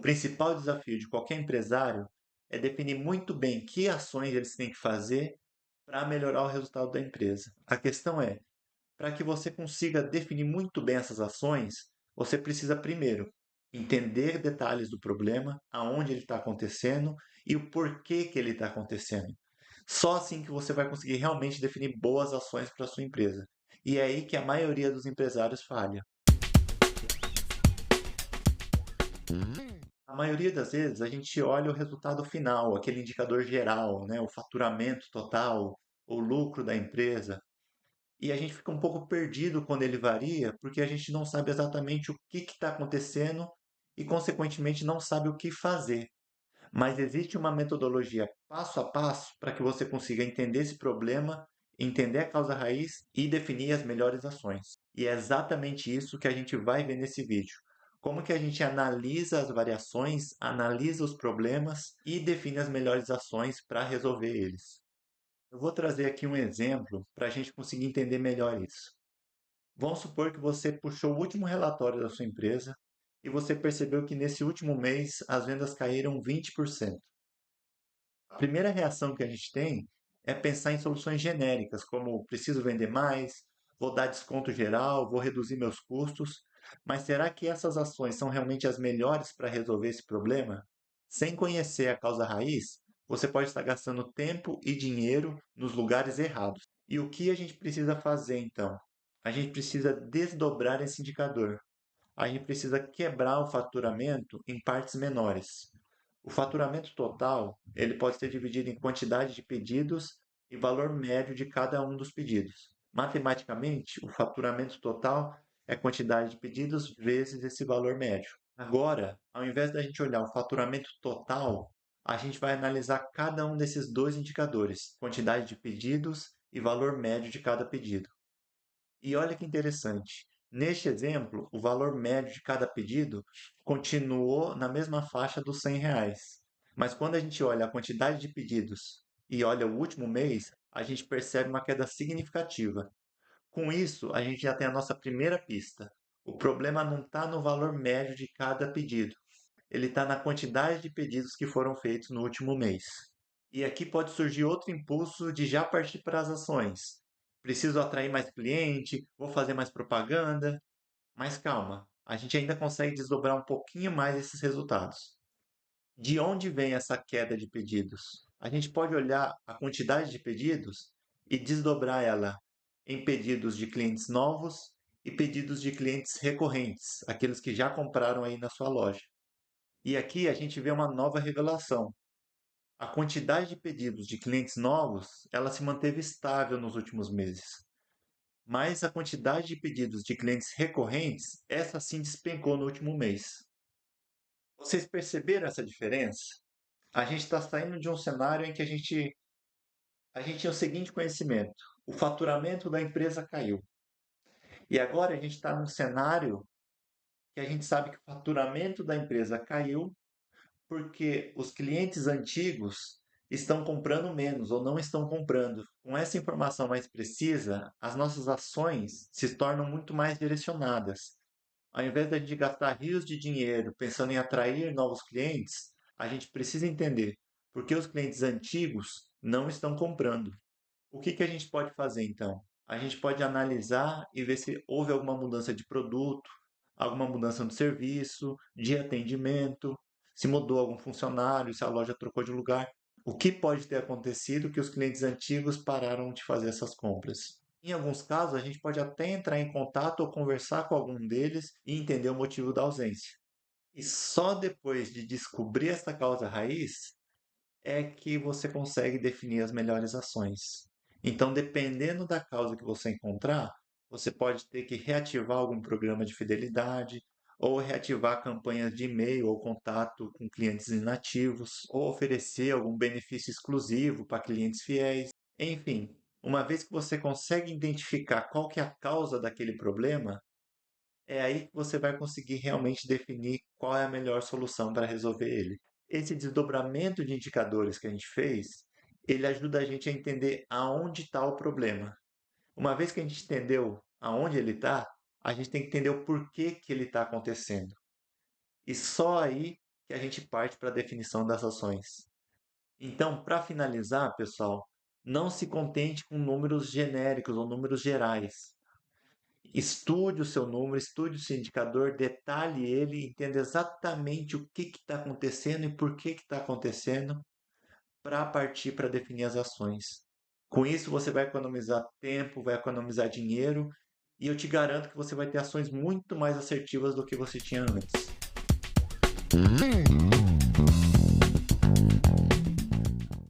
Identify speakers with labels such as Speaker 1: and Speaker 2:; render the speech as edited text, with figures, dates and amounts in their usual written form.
Speaker 1: principal desafio de qualquer empresário é definir muito bem que ações eles têm que fazer para melhorar o resultado da empresa. A questão é, para que você consiga definir muito bem essas ações, você precisa primeiro entender detalhes do problema, aonde ele está acontecendo e o porquê que ele está acontecendo. Só assim que você vai conseguir realmente definir boas ações para a sua empresa. E é aí que a maioria dos empresários falha. A maioria das vezes a gente olha o resultado final, aquele indicador geral, né? O faturamento total, o lucro da empresa, e a gente fica um pouco perdido quando ele varia, porque a gente não sabe exatamente o que está acontecendo e, consequentemente, não sabe o que fazer. Mas existe uma metodologia passo a passo para que você consiga entender esse problema, entender a causa raiz e definir as melhores ações. E é exatamente isso que a gente vai ver nesse vídeo. Como que a gente analisa as variações, analisa os problemas e define as melhores ações para resolver eles. Eu vou trazer aqui um exemplo para a gente conseguir entender melhor isso. Vamos supor que você puxou o último relatório da sua empresa e você percebeu que nesse último mês as vendas caíram 20%. A primeira reação que a gente tem é pensar em soluções genéricas, como preciso vender mais, vou dar desconto geral, vou reduzir meus custos. Mas será que essas ações são realmente as melhores para resolver esse problema? Sem conhecer a causa raiz, você pode estar gastando tempo e dinheiro nos lugares errados. E o que a gente precisa fazer então? A gente precisa desdobrar esse indicador. A gente precisa quebrar o faturamento em partes menores. O faturamento total, ele pode ser dividido em quantidade de pedidos e valor médio de cada um dos pedidos. Matematicamente, o faturamento total é a quantidade de pedidos vezes esse valor médio. Agora, ao invés da gente olhar o faturamento total, a gente vai analisar cada um desses dois indicadores, quantidade de pedidos e valor médio de cada pedido. E olha que interessante. Neste exemplo, o valor médio de cada pedido continuou na mesma faixa dos R$ 100. Mas quando a gente olha a quantidade de pedidos e olha o último mês, a gente percebe uma queda significativa. Com isso, a gente já tem a nossa primeira pista. O problema não está no valor médio de cada pedido, ele está na quantidade de pedidos que foram feitos no último mês. E aqui pode surgir outro impulso de já partir para as ações. Preciso atrair mais cliente, vou fazer mais propaganda. Mas calma, a gente ainda consegue desdobrar um pouquinho mais esses resultados. De onde vem essa queda de pedidos? A gente pode olhar a quantidade de pedidos e desdobrar ela em pedidos de clientes novos e pedidos de clientes recorrentes, aqueles que já compraram aí na sua loja. E aqui a gente vê uma nova revelação. A quantidade de pedidos de clientes novos, ela se manteve estável nos últimos meses. Mas a quantidade de pedidos de clientes recorrentes, essa sim despencou no último mês. Vocês perceberam essa diferença? A gente está saindo de um cenário em que a gente tinha o seguinte conhecimento: o faturamento da empresa caiu. E agora a gente está num cenário que a gente sabe que o faturamento da empresa caiu porque os clientes antigos estão comprando menos ou não estão comprando. Com essa informação mais precisa, as nossas ações se tornam muito mais direcionadas. Ao invés da gente gastar rios de dinheiro pensando em atrair novos clientes, a gente precisa entender por que os clientes antigos não estão comprando. O que que a gente pode fazer então? A gente pode analisar e ver se houve alguma mudança de produto, alguma mudança no serviço, de atendimento, se mudou algum funcionário, se a loja trocou de lugar. O que pode ter acontecido que os clientes antigos pararam de fazer essas compras? Em alguns casos, a gente pode até entrar em contato ou conversar com algum deles e entender o motivo da ausência. E só depois de descobrir essa causa raiz é que você consegue definir as melhores ações. Então, dependendo da causa que você encontrar, você pode ter que reativar algum programa de fidelidade, ou reativar campanhas de e-mail ou contato com clientes inativos, ou oferecer algum benefício exclusivo para clientes fiéis. Enfim, uma vez que você consegue identificar qual que é a causa daquele problema, é aí que você vai conseguir realmente definir qual é a melhor solução para resolver ele. Esse desdobramento de indicadores que a gente fez, ele ajuda a gente a entender aonde está o problema. Uma vez que a gente entendeu aonde ele está, a gente tem que entender o porquê que ele está acontecendo. E só aí que a gente parte para a definição das ações. Então, para finalizar, pessoal, não se contente com números genéricos ou números gerais. Estude o seu número, estude o seu indicador, detalhe ele, entenda exatamente o que está acontecendo e por que está acontecendo para partir para definir as ações. Com isso, você vai economizar tempo, vai economizar dinheiro e eu te garanto que você vai ter ações muito mais assertivas do que você tinha antes.